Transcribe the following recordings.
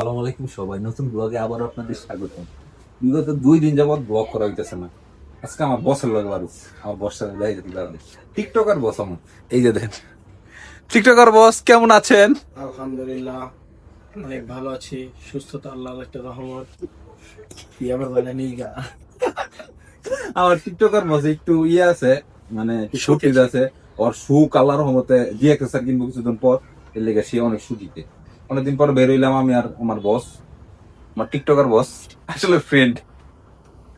আসসালামু আলাইকুম সবাই, নতুন ব্লগে আবার আপনাদের স্বাগতম। বিগত 2 দিন যাবত ব্লগ করা হইতেছে না। আজকে আমার বসের লাগে বারুস, আমার বসের যাই যেতে পারবে। টিকটকার বস আমার, এই যে দেখেন টিকটকার বস, কেমন আছেন? আলহামদুলিল্লাহ, অনেক ভালো আছি। সুস্থতা আল্লাহর একটা রহমত। কি আবার বলে নিগা আমার টিকটকার বস একটু ইয়ে আছে, মানে সুখী আছে। ওর সুখ আল্লাহর রহমতে দিয়ে একটা স্যার কিনবো কিছুদিন পর, এর লেগে সে অনেক সুখীতে। অনেকদিন পর বের হইলাম আমি আর আমার বস, আমার টিকটকার বস, আসলে ফ্রেন্ড।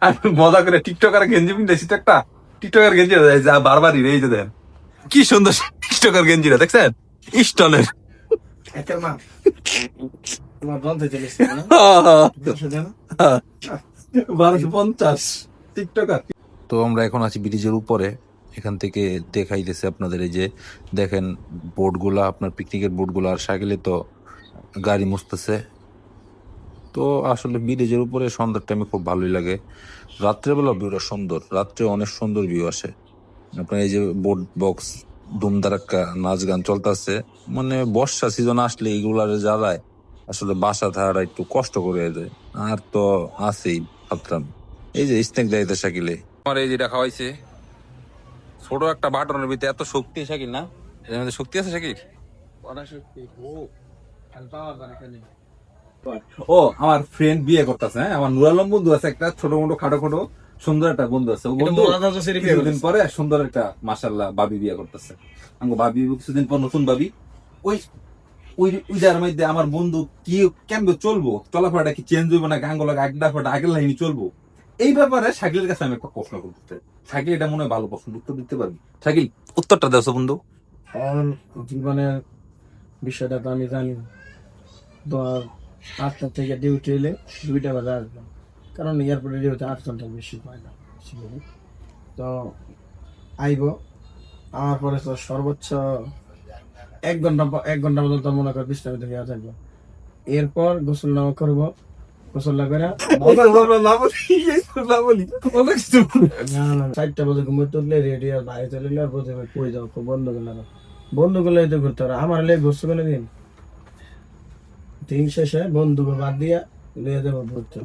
আমি মজা করে টিকটকার গেঞ্জি পিনতেছি তো একটা, টিকটকার গেঞ্জি যা বারবারই এই যে দেখেন কি সুন্দর টিকটকার গেঞ্জিটা দেখছেন, স্টলের। একের মা তোমার বন্ধু চলেছে না? 1250 টিকটকার। তো আমরা এখন আছি ব্রিজের উপরে, এখান থেকে দেখাইতেছে আপনাদের। এই যে দেখেন বোর্ডগুলা, আপনার পিকনিকের বোর্ডগুলো, আর সাইকেলে তো গাড়ি মুছতেছে। তো আসলে ব্রিজের উপরে সন্ধ্যার টাইমে খুব ভালোই লাগে। রাত্রেবেলা ভিউটা সুন্দর, রাত্রে অনেক সুন্দর ভিউ আসে। আপনার এই যে বোট বক্স ধুমধারাক্কা নাচ গান চলতেছে, মানে বর্ষা সিজন আসলে এইগুলার জ্বালায় আসলে বাসা থাকাটা একটু কষ্ট করে যায়। আর তো আছেই ভাবতাম, এই যে স্নেক যাইতে শাকিলে আমার এই যেটা খাওয়াইছে, ছোট একটা বাটনের ভিতরে এত শক্তি শাকিল না, এর মধ্যে শক্তি আছে শাকিল। পড়াশক্তি ও আর পাওয়া যায় এখানে। ও আমার ফ্রেন্ড বিয়ে করতেছে, হ্যাঁ, আমার নুর আলম বন্ধু আছে একটা, ছোট মোটো খাটো খাটো সুন্দর একটা বন্ধু আছে। ও বন্ধু কিছুদিন পরে সুন্দর একটা মাশাআল্লাহ ভাবি বিয়ে করতেছে। আমাকে ভাবি কিছুদিন পর নতুন ভাবি। ওই ওই ওইটার মধ্যে আমার বন্ধু কি কেমন চলবো, চলাফেরাটা কি চেঞ্জ হইব না, গাঙ্গ লাগে আগডা ফাটা আগের লাইনে চলবো, এই ব্যাপারে শাকিলের কাছে আমি একটা প্রশ্ন করতে। শাকিল এটা মনে হয় ভালো প্রশ্ন, উত্তর দিতে পারবি? শাকিল উত্তরটা দেওয়া বন্ধু। কারণ জীবনের বিষয়টা তো আমি জানি। তো 8টা থেকে ডিউটি এলে 2টা বাজে আসবো, কারণ এয়ারপোর্টে ডিউটি 8 ঘন্টার বেশি হয় না সেখানে। তো আইব, আমার পরে তো সর্বোচ্চ 1 ঘন্টা পর্যন্ত মনে কর বিশ্রামিত হয়ে থাকবো। এরপর গোসল নামা করবো, গোসল না করে না না 4টা বাজে ঘুমোতে তুললে রেডি আর বাইরে চলে এলে আর বোঝে কই যাও, বন্ধ করলে না, বন্ধু করলে তো ঘুরতে পারো। আমার লেগে ঘুরছে কোনো দিন, দিন শেষে বন্ধুকে বাদ দিয়া লিয়ে যাবো ঘুরতে।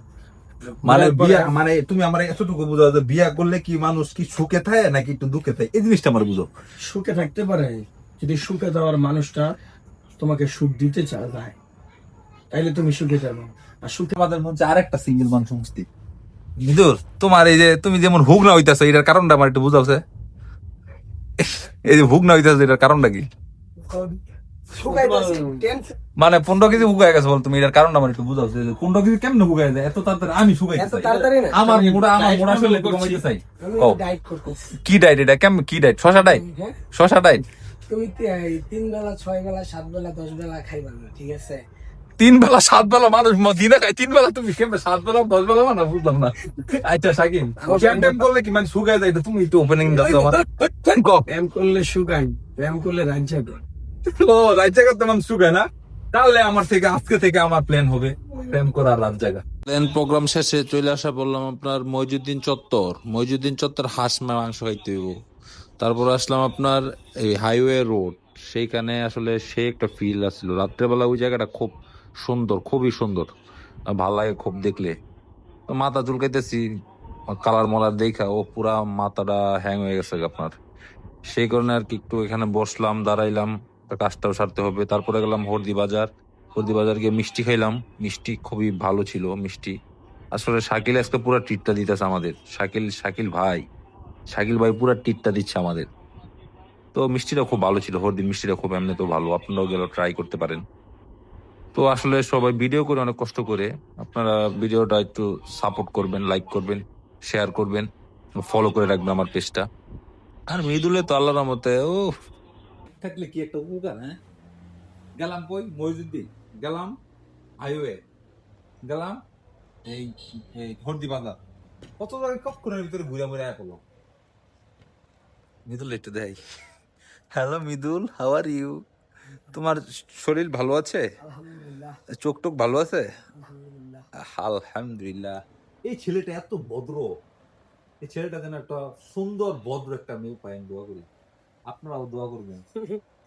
মানে বিয়া, মানে তুমি আমার এতটুকু বুঝাও যে বিয়া করলে কি মানুষ কি সুখে থাকে নাকি একটু দুঃখে থাকে, এই জিনিসটা আমার বুঝো। সুখে থাকতে পারে, যদি সুখে যাওয়ার মানুষটা তোমাকে সুখ দিতে চায় তাইলে তুমি সুখে যাবে। আর সুখে আমাদের মধ্যে আরেকটা সিঙ্গেল মানুষ মুস্তি মিদুর, তোমার এই যে তুমি যেমন হুক না হইতাছো, এটার কারণটা আমার একটু বুঝাওছে। এই যে হুক না হইতাছো, এটার কারণটা কি? মানে 15 কেজি হুগায় গেছে বল, তুমি এটার কারণটা আমার একটু বুঝাওছে। 15 কেজি কেমন হুগায় যায় এত তাড়াতাড়ি? আমি শুকাই আমার মোড়া শরীরে কমাইতে চাই। কও কি ডায়েট এটা, কেমন কি ডায়েট? শশা ডায়েট, শশা ডায়েট। তুমি 3 বেলা 6 বেলা 7 বেলা 10 বেলা খাইবা না, ঠিক আছে? 3 বেলা 7 বেলা মানুষ দিনে খায়, 3 বেলা তুমি কেমন 7 বেলা 10 বেলা মানে বুঝলাম না। আচ্ছা শাকিল, ব্যায়াম করলে কি মানে শুকায় যায়? এটা তুমি একটু ওপেনিং দাও আমার। ব্যায়াম করলে শুকাই, ব্যায়াম করলে রাজ্যা করে। ও রাত জায়গা তেমন শুকায় না, তাহলে আমার থেকে আজকে থেকে আমার প্ল্যান হবে প্রেম করার রাত জায়গা। প্ল্যান প্রোগ্রাম শেষে চলে আসা বললাম আপনার মইজুদ্দিন চত্বর। মইজুদ্দিন চত্বর হাঁস মাংস খাইতে হইব। তারপর আসলাম আপনার এই হাইওয়ে রোড, সেইখানে আসলে সে একটা ফিল আসছিল রাত্রেবেলা। ওই জায়গাটা খুব সুন্দর, খুবই সুন্দর, ভাল লাগে খুব দেখলে। তো মাথা চুলকাইতেছি, কালার মালার দেখা ও পুরা মাথাটা হ্যাং হয়ে গেছে আপনার। সেই কারণে আর কি একটু এখানে বসলাম, দাঁড়াইলাম, কাজটাও সারতে হবে। তারপরে গেলাম হরদি বাজার। হরদি বাজার গিয়ে মিষ্টি খাইলাম, মিষ্টি খুবই ভালো ছিল মিষ্টি। আসলে শাকিল আজকে পুরো ট্রিটটা দিতেছে আমাদের। শাকিল শাকিল ভাই, শাকিল ভাই পুরো ট্রিটটা দিচ্ছে আমাদের। তো মিষ্টিটা খুব ভালো ছিল, হরদির মিষ্টিটা খুব এমনি তো ভালো, আপনারাও গেলে ট্রাই করতে পারেন। তো আসলে সবাই ভিডিও করে অনেক কষ্ট করে, আপনারা ভিডিওটা একটু সাপোর্ট করবেন, লাইক করবেন, শেয়ার করবেন, ফলো করে রাখবেন আমার পেজটা। আর মৃদুলে তো আল্লাহর রহমতে ও থাকলে কি একটা উপকার, হ্যাঁ। গেলাম কই মসজিদে, গেলাম হাইওয়ে, গেলাম এই এই হরদি বাজার, কত জায়গায় কক্ষণের ভিতরে ঘুরে ঘুরে এক হলো। মৃদুল একটু দেয়। Hello Mridul, how are you? তোমার শরীর ভালো আছে? আলহামদুলিল্লাহ, চোখ টোক ভালো আছে? আলহামদুলিল্লাহ। আলহামদুলিল্লাহ। এই ছেলেটা এত ভদ্র, এই ছেলেটা যেন একটা সুন্দর ভদ্র একটা মেয়ে পায়, আমি দোয়া করি। আপনারাও দোয়া করবেন।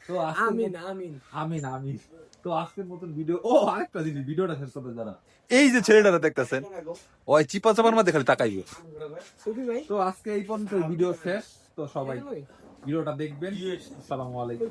তো আজকের আমিন মতো- আমিন আমিন আমিন। তো আজকের মতন ভিডিও, ও আরেকটা জিনিস, ভিডিওটা শেষ করতে যারা এই যে ছেলেটারা দেখতেছেন, ওই চিপা চাপার মধ্যে খালি তাকাইবে। সুফি ভাই তো আজকে এই পর্যন্ত ভিডিও শেষ। তো সবাই ভিডিওটা দেখবেন। আসসালামু আলাইকুম।